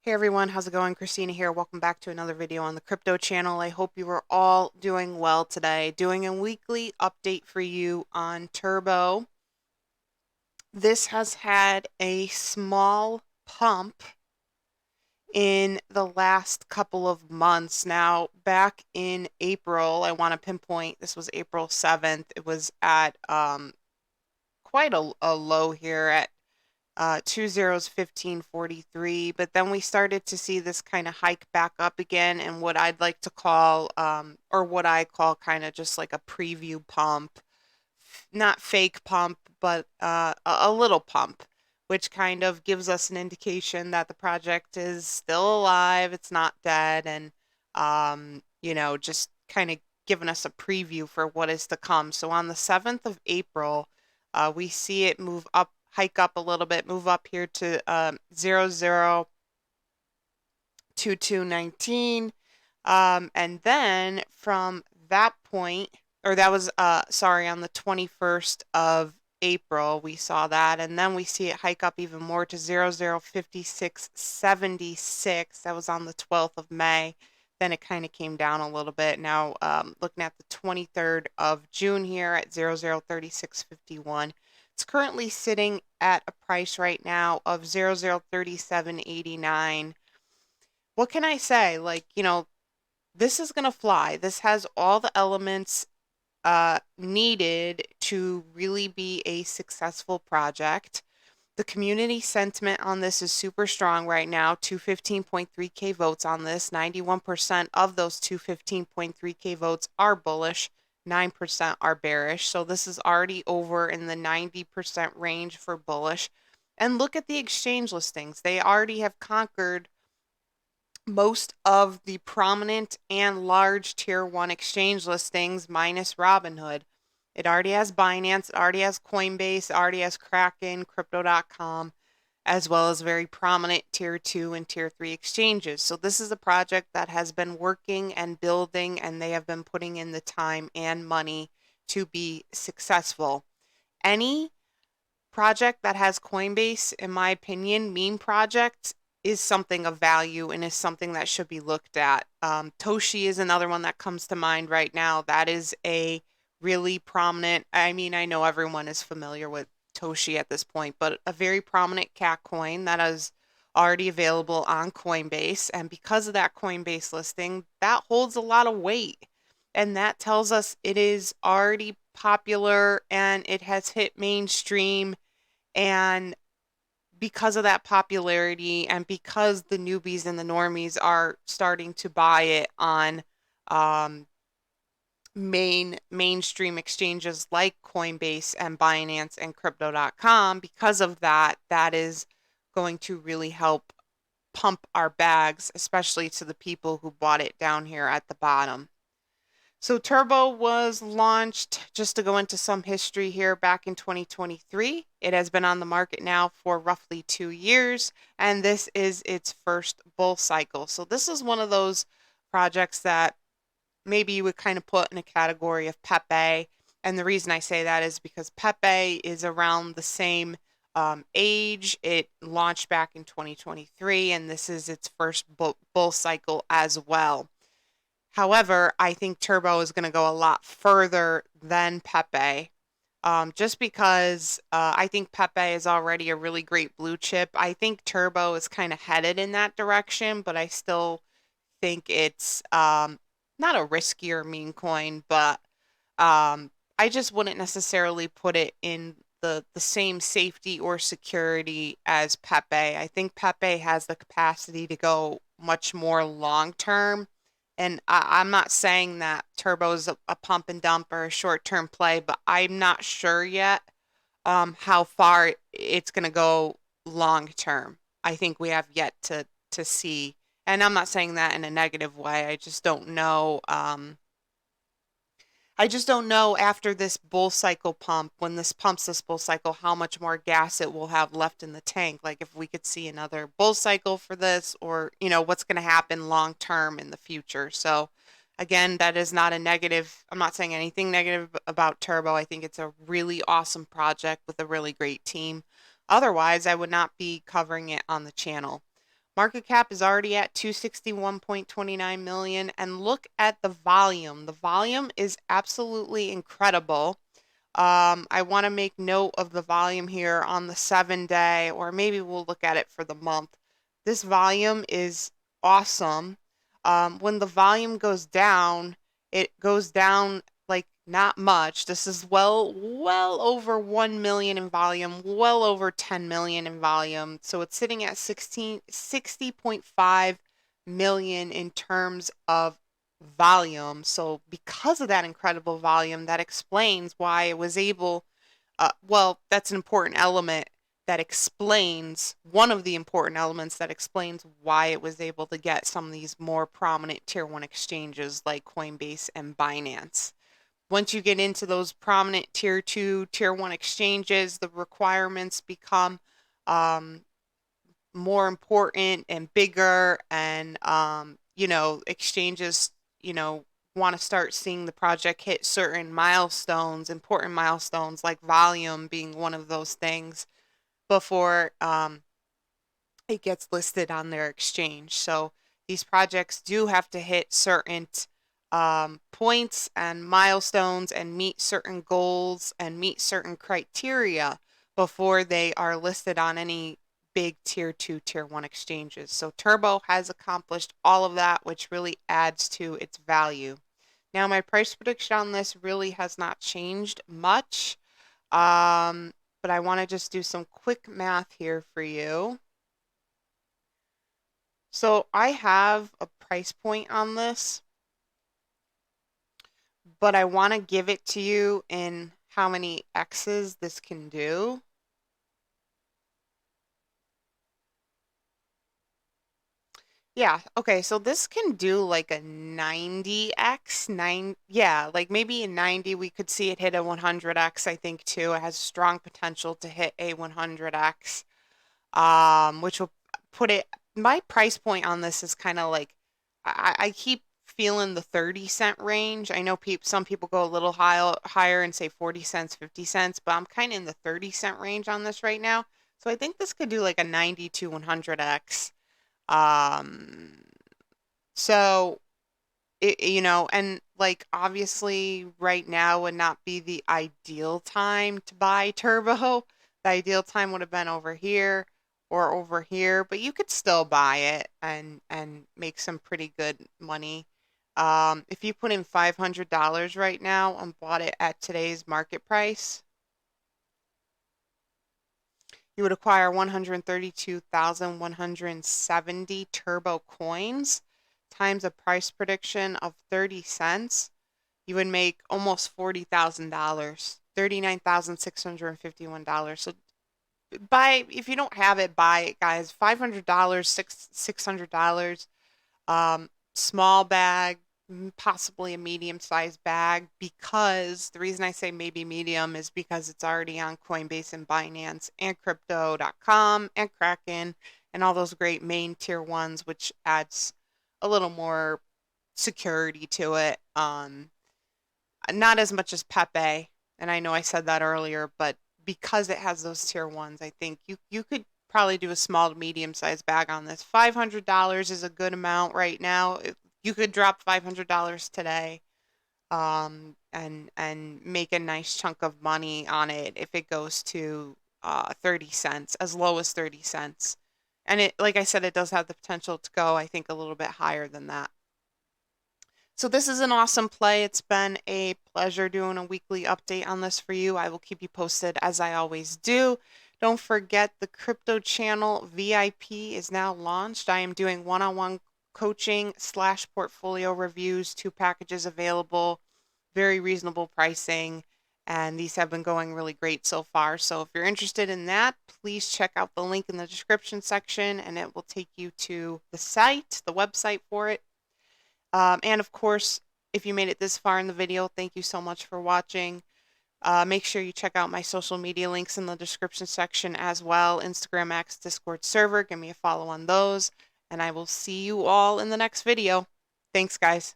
Hey everyone, how's it going? Christina here. Welcome back to another video on the crypto channel. I hope you are all doing well today. Doing a weekly update for you on Turbo. This has had a small pump in the last couple of months. Now, back in April, I want to pinpoint, this was April 7th. It was at quite a low here at 2 zeros 1543, but then we started to see this kind of hike back up again, and what I'd like to call or what I call kind of just like a preview pump, not fake pump, but a little pump, which kind of gives us an indication that the project is still alive, it's not dead, and just kind of giving us a preview for what is to come. So on the 7th of April, we see it move up, hike up a little bit, move up here to 002219. And then from that point, or that was, sorry, on the 21st of April, we saw that. And then we see it hike up even more to 005676. That was on the 12th of May. Then it kind of came down a little bit. Now, looking at the 23rd of June here at 003651. It's currently sitting at a price right now of 003789. What can I say? Like, this is going to fly. This has all the elements needed to really be a successful project. The community sentiment on this is super strong right now. 215.3K votes on this. 91% of those 215.3K votes are bullish. 9% are bearish. So this is already over in the 90% range for bullish. And look at the exchange listings. They already have conquered most of the prominent and large tier 1 exchange listings minus Robinhood. It already has Binance, it already has Coinbase, it already has Kraken, Crypto.com, as well as very prominent tier 2 and tier 3 exchanges. So this is a project that has been working and building, and they have been putting in the time and money to be successful. Any project that has Coinbase, in my opinion, meme project, is something of value and is something that should be looked at. Toshi is another one that comes to mind right now. That is a really prominent, I mean, I know everyone is familiar with Toshi at this point, but a very prominent cat coin that is already available on Coinbase. And because of that Coinbase listing, that holds a lot of weight. And that tells us it is already popular and it has hit mainstream. And because of that popularity and because the newbies and the normies are starting to buy it on mainstream exchanges like Coinbase and Binance and Crypto.com, because of that, that is going to really help pump our bags, especially to the people who bought it down here at the bottom. So Turbo was launched, just to go into some history here, back in 2023. It has been on the market now for roughly 2 years, and this is its first bull cycle. So this is one of those projects that maybe you would kind of put in a category of Pepe. And the reason I say that is because Pepe is around the same age. It launched back in 2023, and this is its first bull cycle as well. However, I think Turbo is going to go a lot further than Pepe, just because I think Pepe is already a really great blue chip. I think Turbo is kind of headed in that direction, but I still think it's not a riskier meme coin, but I just wouldn't necessarily put it in the same safety or security as Pepe. I think Pepe has the capacity to go much more long term. And I'm not saying that Turbo is a pump and dump or a short term play, but I'm not sure yet how far it's going to go long term. I think we have yet to see. And I'm not saying that in a negative way. I just don't know. I just don't know after this bull cycle pump, when this pumps this bull cycle, how much more gas it will have left in the tank. Like if we could see another bull cycle for this, or, what's going to happen long term in the future. So again, that is not a negative. I'm not saying anything negative about Turbo. I think it's a really awesome project with a really great team. Otherwise, I would not be covering it on the channel. Market cap is already at 261.29 million. And look at the volume. The volume is absolutely incredible. I want to make note of the volume here on the 7 day, or maybe we'll look at it for the month. This volume is awesome. When the volume goes down, it goes down like not much. This is well over 1 million in volume, well over 10 million in volume. So it's sitting at 60.5 million in terms of volume. So because of that incredible volume, that explains why it was able, well, that's an important element that explains one of the important elements that explains why it was able to get some of these more prominent tier one exchanges like Coinbase and Binance. Once you get into those prominent tier two, tier one exchanges, the requirements become um, more important and bigger, and exchanges, want to start seeing the project hit certain milestones, important milestones like volume being one of those things before it gets listed on their exchange. So these projects do have to hit certain points and milestones and meet certain goals and meet certain criteria before they are listed on any big tier two, tier one exchanges. So Turbo has accomplished all of that, which really adds to its value. Now, my price prediction on this really has not changed much, but I want to just do some quick math here for you. So I have a price point on this, but I want to give it to you in how many X's this can do. Yeah, okay, so this can do like a 90X, yeah, like maybe a 90, we could see it hit a 100X, I think too. It has strong potential to hit a 100X, which will put it, my price point on this is kind of like, I keep feeling the 30 cent range. I know some people go a little higher and say 40 cents, 50 cents, but I'm kind of in the 30 cent range on this right now. So I think this could do like a 90 to 100X. Um, so and like obviously right now would not be the ideal time to buy Turbo. The ideal time would have been over here or over here, but you could still buy it and make some pretty good money. If you put in $500 right now and bought it at today's market price, you would acquire 132,170 Turbo coins times a price prediction of 30 cents. You would make almost $40,000, $39,651. So if you don't have it, buy it, guys. $500, $600, small bag, possibly a medium-sized bag, because the reason I say maybe medium is because it's already on Coinbase and Binance and crypto.com and Kraken and all those great main tier ones, which adds a little more security to it. Not as much as Pepe, and I know I said that earlier, but because it has those tier ones, I think you could probably do a small to medium sized bag on this. $500 is a good amount right now. You could drop $500 today, and make a nice chunk of money on it if it goes to 30 cents, as low as 30 cents. And it, like I said, it does have the potential to go, I think, a little bit higher than that. So this is an awesome play. It's been a pleasure doing a weekly update on this for you. I will keep you posted as I always do. Don't forget the crypto channel VIP is now launched. I am doing one-on-one coaching / portfolio reviews, 2 packages available, very reasonable pricing, and these have been going really great so far. So if you're interested in that, please check out the link in the description section and it will take you to the site, the website for it. And of course, if you made it this far in the video, thank you so much for watching. Make sure you check out my social media links in the description section as well. Instagram, X, Discord server. Give me a follow on those. And I will see you all in the next video. Thanks, guys.